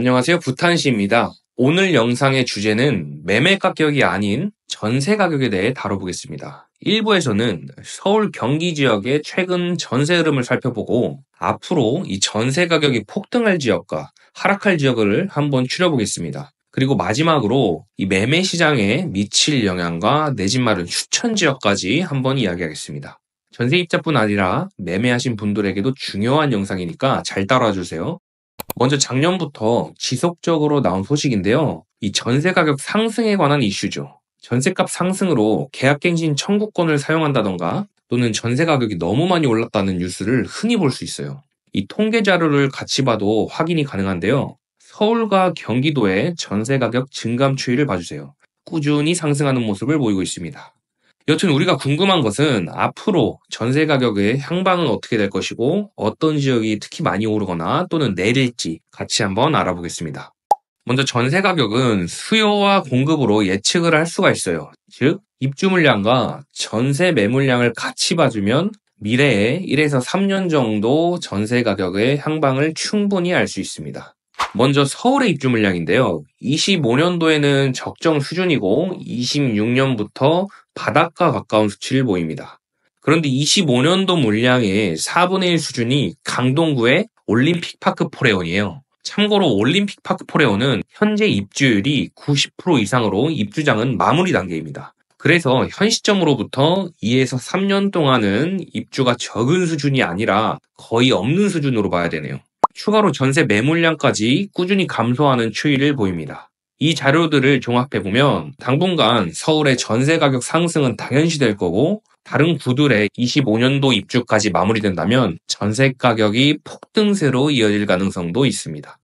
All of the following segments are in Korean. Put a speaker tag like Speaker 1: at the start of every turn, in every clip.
Speaker 1: 안녕하세요. 부탄시입니다. 오늘 영상의 주제는 매매 가격이 아닌 전세 가격에 대해 다뤄보겠습니다. 1부에서는 서울 경기 지역의 최근 전세 흐름을 살펴보고 앞으로 이 전세 가격이 폭등할 지역과 하락할 지역을 한번 추려보겠습니다. 그리고 마지막으로 이 매매 시장에 미칠 영향과 내 집 마련 추천 지역까지 한번 이야기하겠습니다. 전세입자뿐 아니라 매매하신 분들에게도 중요한 영상이니까 잘 따라와주세요. 먼저 작년부터 지속적으로 나온 소식인데요. 이 전세 가격 상승에 관한 이슈죠. 전세값 상승으로 계약갱신 청구권을 사용한다던가 또는 전세 가격이 너무 많이 올랐다는 뉴스를 흔히 볼 수 있어요. 이 통계 자료를 같이 봐도 확인이 가능한데요. 서울과 경기도의 전세 가격 증감 추이를 봐주세요. 꾸준히 상승하는 모습을 보이고 있습니다. 여튼 우리가 궁금한 것은 앞으로 전세 가격의 향방은 어떻게 될 것이고 어떤 지역이 특히 많이 오르거나 또는 내릴지 같이 한번 알아보겠습니다. 먼저 전세 가격은 수요와 공급으로 예측을 할 수가 있어요. 즉, 입주 물량과 전세 매물량을 같이 봐주면 미래에 1에서 3년 정도 전세 가격의 향방을 충분히 알 수 있습니다. 먼저 서울의 입주 물량인데요. 25년도에는 적정 수준이고 26년부터 바닥과 가까운 수치를 보입니다. 그런데 25년도 물량의 4분의 1 수준이 강동구의 올림픽파크 포레온이에요. 참고로 올림픽파크 포레온은 현재 입주율이 90% 이상으로 입주장은 마무리 단계입니다. 그래서 현 시점으로부터 2에서 3년 동안은 입주가 적은 수준이 아니라 거의 없는 수준으로 봐야 되네요. 추가로 전세 매물량까지 꾸준히 감소하는 추이를 보입니다. 이 자료들을 종합해보면 당분간 서울의 전세 가격 상승은 당연시될 거고 다른 구들의 25년도 입주까지 마무리된다면 전세 가격이 폭등세로 이어질 가능성도 있습니다.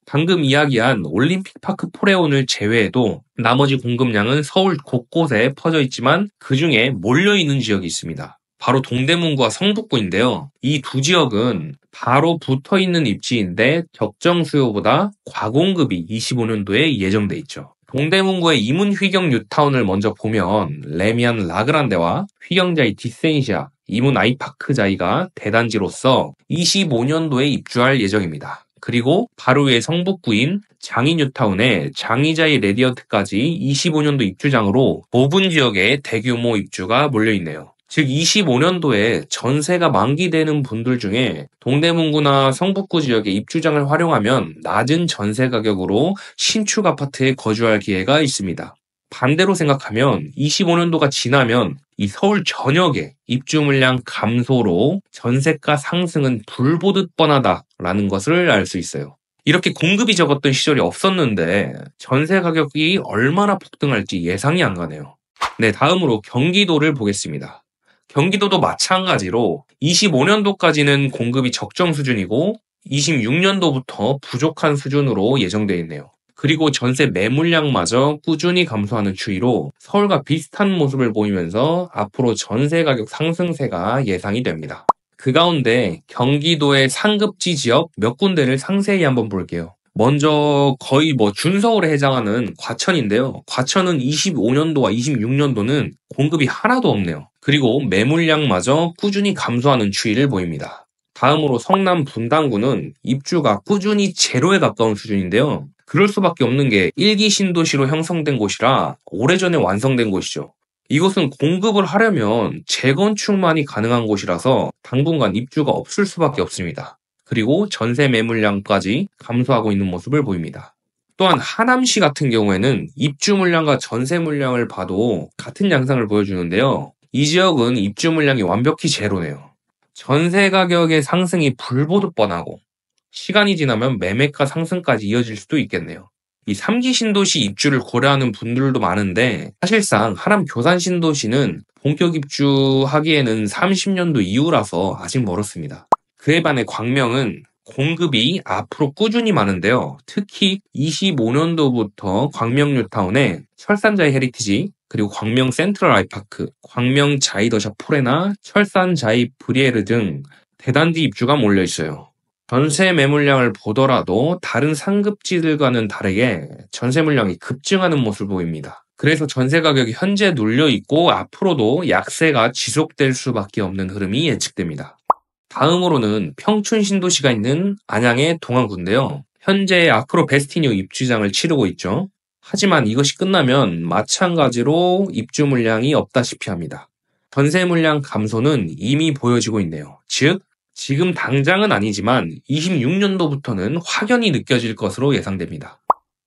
Speaker 1: 방금 이야기한 올림픽파크 포레온을 제외해도 나머지 공급량은 서울 곳곳에 퍼져 있지만 그 중에 몰려있는 지역이 있습니다. 바로 동대문구와 성북구인데요. 이 두 지역은 바로 붙어있는 입지인데 적정 수요보다 과공급이 25년도에 예정돼 있죠. 동대문구의 이문 휘경 뉴타운을 먼저 보면 레미안 라그란데와 휘경자이 디센시아, 이문 아이파크자이가 대단지로서 25년도에 입주할 예정입니다. 그리고 바로 위에 성북구인 장이 뉴타운의 장이자이 레디언트까지 25년도 입주장으로 5분 지역에 대규모 입주가 몰려있네요. 즉 25년도에 전세가 만기되는 분들 중에 동대문구나 성북구 지역의 입주장을 활용하면 낮은 전세 가격으로 신축 아파트에 거주할 기회가 있습니다. 반대로 생각하면 25년도가 지나면 이 서울 전역의 입주 물량 감소로 전세가 상승은 불보듯 뻔하다라는 것을 알 수 있어요. 이렇게 공급이 적었던 시절이 없었는데 전세 가격이 얼마나 폭등할지 예상이 안 가네요. 네, 다음으로 경기도를 보겠습니다. 경기도도 마찬가지로 25년도까지는 공급이 적정 수준이고 26년도부터 부족한 수준으로 예정되어 있네요. 그리고 전세 매물량마저 꾸준히 감소하는 추이로 서울과 비슷한 모습을 보이면서 앞으로 전세 가격 상승세가 예상이 됩니다. 그 가운데 경기도의 상급지 지역 몇 군데를 상세히 한번 볼게요. 먼저 거의 준서울에 해당하는 과천인데요. 과천은 25년도와 26년도는 공급이 하나도 없네요. 그리고 매물량마저 꾸준히 감소하는 추이를 보입니다. 다음으로 성남 분당구는 입주가 꾸준히 제로에 가까운 수준인데요. 그럴 수밖에 없는 게 1기 신도시로 형성된 곳이라 오래전에 완성된 곳이죠. 이곳은 공급을 하려면 재건축만이 가능한 곳이라서 당분간 입주가 없을 수밖에 없습니다. 그리고 전세 매물량까지 감소하고 있는 모습을 보입니다. 또한 하남시 같은 경우에는 입주 물량과 전세 물량을 봐도 같은 양상을 보여주는데요. 이 지역은 입주 물량이 완벽히 제로네요. 전세 가격의 상승이 불보듯 뻔하고 시간이 지나면 매매가 상승까지 이어질 수도 있겠네요. 이 3기 신도시 입주를 고려하는 분들도 많은데 사실상 하남 교산 신도시는 본격 입주하기에는 30년도 이후라서 아직 멀었습니다. 그에 반해 광명은 공급이 앞으로 꾸준히 많은데요. 특히 25년도부터 광명 뉴타운에 철산자이 헤리티지, 그리고 광명 센트럴 아이파크, 광명 자이더샵 포레나 철산 자이 브리에르 등 대단지 입주가 몰려 있어요. 전세 매물량을 보더라도 다른 상급지들과는 다르게 전세 물량이 급증하는 모습을 보입니다. 그래서 전세 가격이 현재 눌려 있고 앞으로도 약세가 지속될 수밖에 없는 흐름이 예측됩니다. 다음으로는 평촌 신도시가 있는 안양의 동안구인데요. 현재 아크로베스티니오 입주장을 치르고 있죠. 하지만 이것이 끝나면 마찬가지로 입주 물량이 없다시피 합니다. 전세 물량 감소는 이미 보여지고 있네요. 즉, 지금 당장은 아니지만 26년도부터는 확연히 느껴질 것으로 예상됩니다.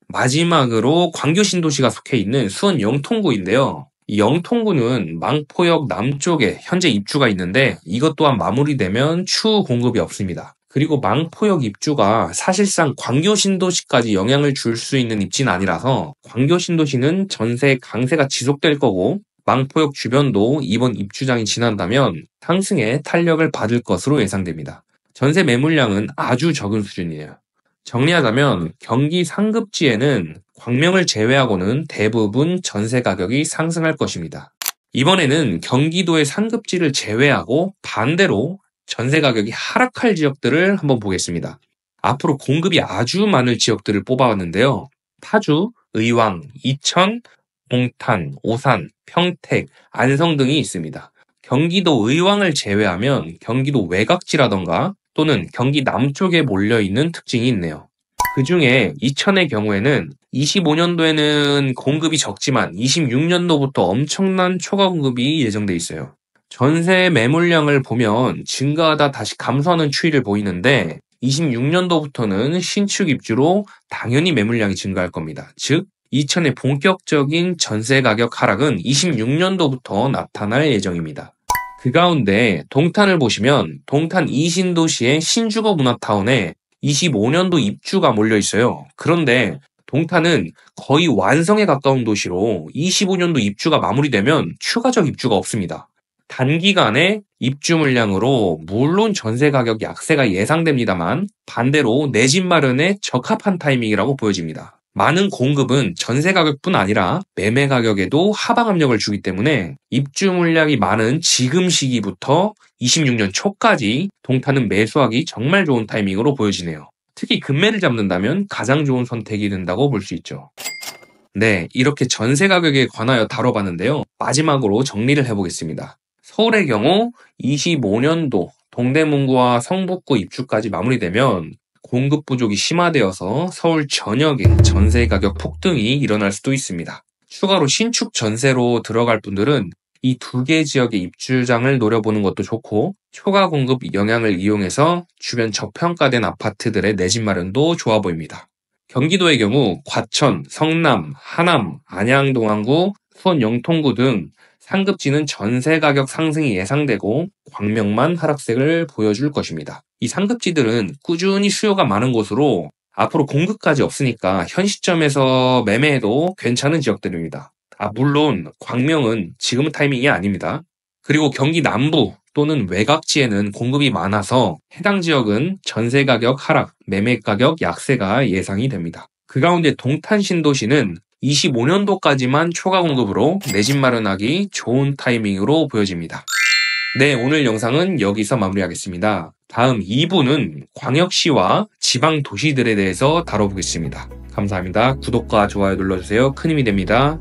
Speaker 1: 마지막으로 광교 신도시가 속해 있는 수원 영통구인데요. 이 영통구는 망포역 남쪽에 현재 입주가 있는데 이것 또한 마무리되면 추후 공급이 없습니다. 그리고 망포역 입주가 사실상 광교 신도시까지 영향을 줄 수 있는 입지는 아니라서 광교 신도시는 전세 강세가 지속될 거고 망포역 주변도 이번 입주장이 지난다면 상승에 탄력을 받을 것으로 예상됩니다. 전세 매물량은 아주 적은 수준이에요. 정리하자면 경기 상급지에는 광명을 제외하고는 대부분 전세 가격이 상승할 것입니다. 이번에는 경기도의 상급지를 제외하고 반대로 전세 가격이 하락할 지역들을 한번 보겠습니다. 앞으로 공급이 아주 많을 지역들을 뽑아왔는데요. 파주, 의왕, 이천, 동탄, 오산, 평택, 안성 등이 있습니다. 경기도 의왕을 제외하면 경기도 외곽지라던가 또는 경기 남쪽에 몰려있는 특징이 있네요. 그 중에 이천의 경우에는 25년도에는 공급이 적지만 26년도부터 엄청난 초과 공급이 예정돼 있어요. 전세 매물량을 보면 증가하다 다시 감소하는 추이를 보이는데 26년도부터는 신축 입주로 당연히 매물량이 증가할 겁니다. 즉, 이천의 본격적인 전세 가격 하락은 26년도부터 나타날 예정입니다. 그 가운데 동탄을 보시면 동탄 이신도시의 신주거 문화타운에 25년도 입주가 몰려 있어요. 그런데 동탄은 거의 완성에 가까운 도시로 25년도 입주가 마무리되면 추가적 입주가 없습니다. 단기간에 입주 물량으로 물론 전세 가격 약세가 예상됩니다만 반대로 내 집 마련에 적합한 타이밍이라고 보여집니다. 많은 공급은 전세 가격뿐 아니라 매매 가격에도 하방 압력을 주기 때문에 입주 물량이 많은 지금 시기부터 26년 초까지 동탄은 매수하기 정말 좋은 타이밍으로 보여지네요. 특히 금매를 잡는다면 가장 좋은 선택이 된다고 볼 수 있죠. 네, 이렇게 전세 가격에 관하여 다뤄봤는데요. 마지막으로 정리를 해보겠습니다. 서울의 경우 25년도 동대문구와 성북구 입주까지 마무리되면 공급 부족이 심화되어서 서울 전역에 전세 가격 폭등이 일어날 수도 있습니다. 추가로 신축 전세로 들어갈 분들은 이 두 개 지역의 입주장을 노려보는 것도 좋고 초과 공급 영향을 이용해서 주변 저평가된 아파트들의 내 집 마련도 좋아 보입니다. 경기도의 경우 과천, 성남, 하남, 안양동안구, 수원 영통구 등 상급지는 전세 가격 상승이 예상되고 광명만 하락세를 보여줄 것입니다. 이 상급지들은 꾸준히 수요가 많은 곳으로 앞으로 공급까지 없으니까 현 시점에서 매매해도 괜찮은 지역들입니다. 물론 광명은 지금 타이밍이 아닙니다. 그리고 경기 남부 또는 외곽지에는 공급이 많아서 해당 지역은 전세 가격 하락, 매매 가격 약세가 예상이 됩니다. 그 가운데 동탄 신도시는 25년도까지만 초과 공급으로 내 집 마련하기 좋은 타이밍으로 보여집니다. 네, 오늘 영상은 여기서 마무리하겠습니다. 다음 2부는 광역시와 지방 도시들에 대해서 다뤄보겠습니다. 감사합니다. 구독과 좋아요 눌러주세요. 큰 힘이 됩니다.